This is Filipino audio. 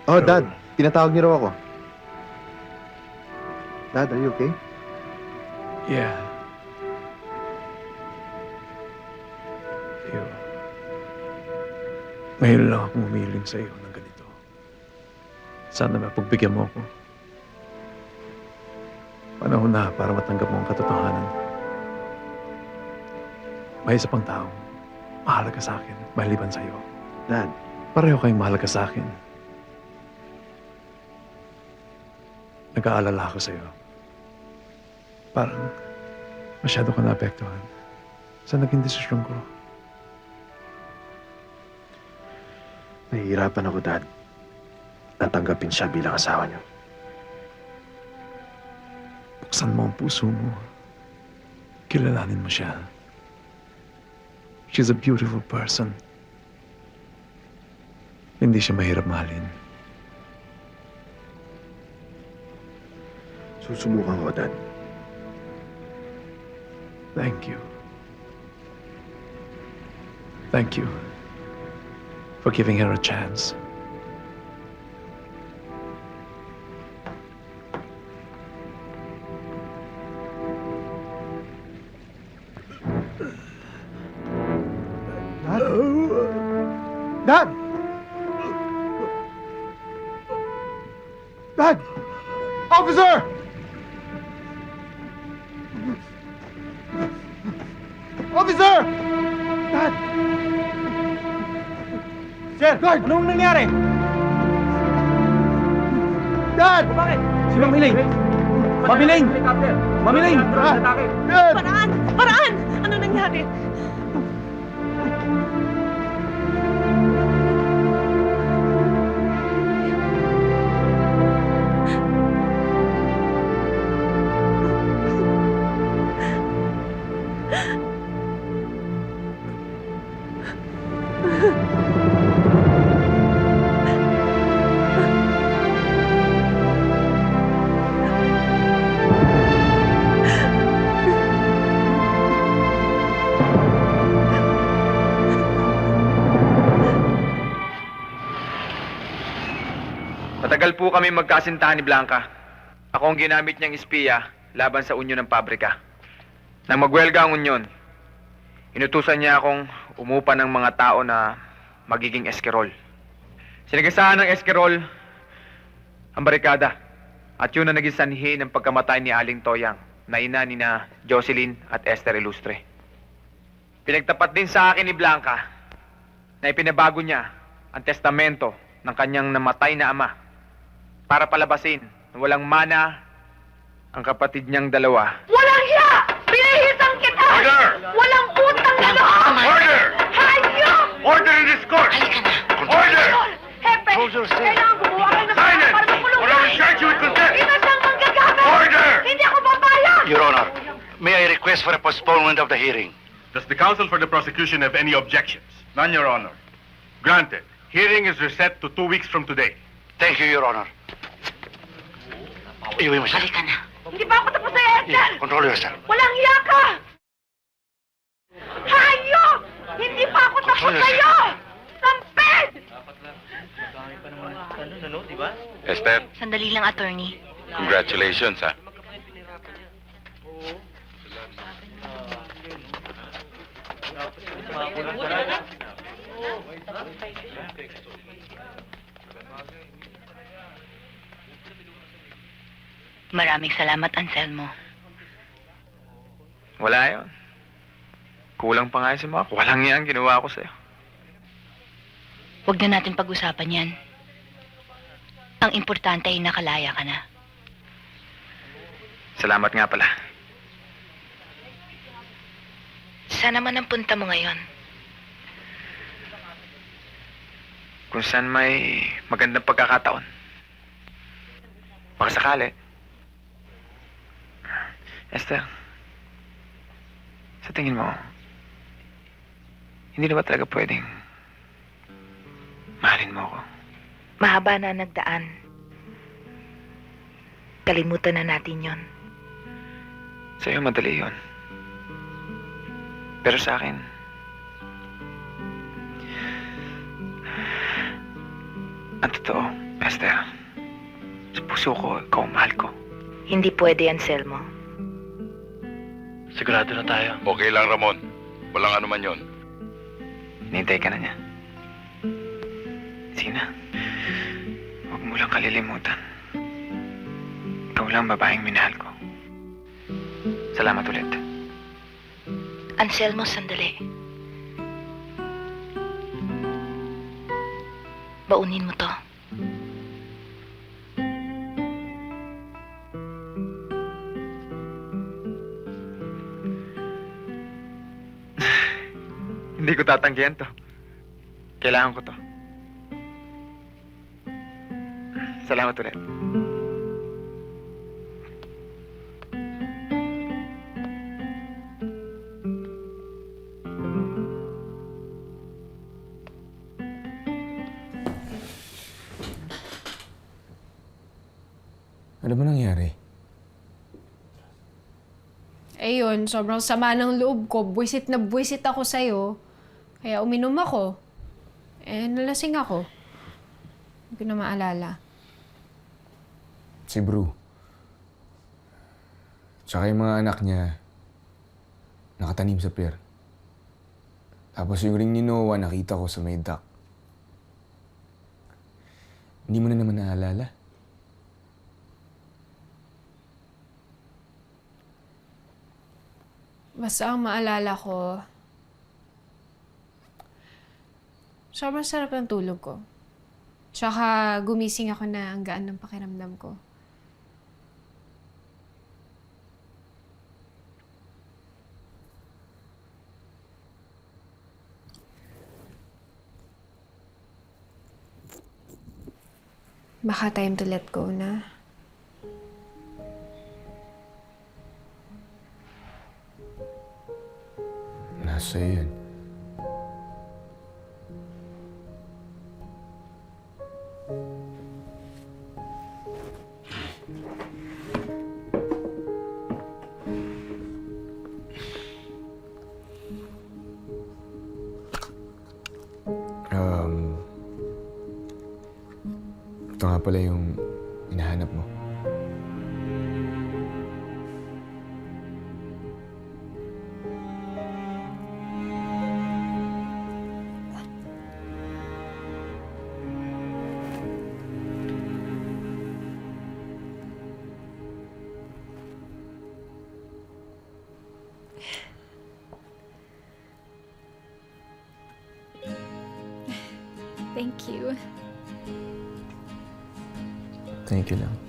Oh, Dad. Tinatawag niyo raw ako. Dad, are you okay? Yeah. Theo. Ngayon lang akong umiling sa iyo ng ganito. Sana mapagbigyan mo ako. Panahon na para matanggap mo ang katotohanan. May isa pang tao. Mahalaga sa akin, maliban sa iyo. Dad. Pareho kayong mahalaga sa akin. Nag-aalala ako sa iyo. Parang masyado ka naapektuhan sa naging desisyon ko. Nahihirapan ako, Dad. Natanggapin siya bilang asawa niyo. Buksan mo ang puso mo. Kilalanin mo siya. She's a beautiful person. Hindi siya mahirap mahalin. Susubukan ko, Dad. Thank you. Thank you for giving her a chance. Dad! Dad! Officer! Officer! Dad! Sir! Guard! Anong nangyari? Dad! Bakit? Si Mamiling! Mamiling! Mamiling! Dad! Paraan! Paraan! Ano nangyari? Matagal po kami magkasintahan ni Blanca. Ako ang ginamit niyang espiya laban sa unyon ng pabrika. Nang magwelga ang unyon, inutusan niya akong umupa ng mga tao na magiging eskerol. Sinagasaan ng eskerol ang barikada at yun ang naging sanhi ng pagkamatay ni Aling Toyang na ina ni na Jocelyn at Esther Ilustre. Pinagtapat din sa akin ni Blanca na ipinabago niya ang testamento ng kanyang namatay na ama para palabasin na walang mana ang kapatid niyang dalawa. Walang hiya! Binihisan kita! Order! Walang utang na loob! Order! Hayop! Order in this court! Order! Hepe! Kailangan gumawa kayo ng Silence! para makulong Or I will charge you with contempt! Ina siyang manggagamit! Order! Hindi ako papayag! Your Honor, may I request for a postponement of the hearing? Does the counsel for the prosecution have any objections? None, Your Honor. Granted. Hearing is reset to 2 weeks from today. Thank you, Your Honor. Iuwi mo siya. Halika na. Hindi pa ako tapos sa Esther! Yeah, control yourself. Walang hiya ka! Hayop! Hindi pa ako tapos Control sa'yo! Sampid! Esther, Sandali lang, attorney. congratulations, ha? Maraming salamat, Anselmo. Wala yun. Kulang pa nga yun sa mga walang yan ginawa ko sa'yo. Huwag na natin pag-usapan yan. Ang importante ay nakalaya ka na. Salamat nga pala. Saan naman ang punta mo ngayon? Kung saan may magandang pagkakataon. Baka sakali. Esther, sa tingin mo, hindi na ba talaga pwedeng mahalin mo ako? Mahaba na nagdaan. Kalimutan na natin yon. Sa'yo madali yun. Pero sa akin, ang totoo, Esther, sa puso ko, ikaw ang mahal ko. Hindi pwede, Anselmo. Sigurado na tayo. Okay lang, Ramon. Walang ano man yun. Hinihintay ka na niya. Sige na. Huwag mo lang kalilimutan. Ikaw lang babaeng minahal ko. Salamat ulit. Anselmo, sandali. Baunin mo to. Hindi ko tatanggihan to. Kailangan ko to. Salamat ulit. Ano ba nangyari? Ayun, sobrang sama ng loob ko. Buwisit na buwisit ako sa'yo. Kaya uminom ako. Nalasing ako. Hindi ko na maalala. Si Bru. Tsaka yung mga anak niya, nakatanim sa pier. Tapos yung ring ni Noah, nakita ko sa may dock. Hindi mo na naman naalala? Basta ang maalala ko, sobrang sarap ng tulog ko. Tsaka gumising ako na ang gaan ng pakiramdam ko. Baka time to let go na. Nasa yun. Ito nga pala yung hinahanap mo. Thank you. Thank you lang.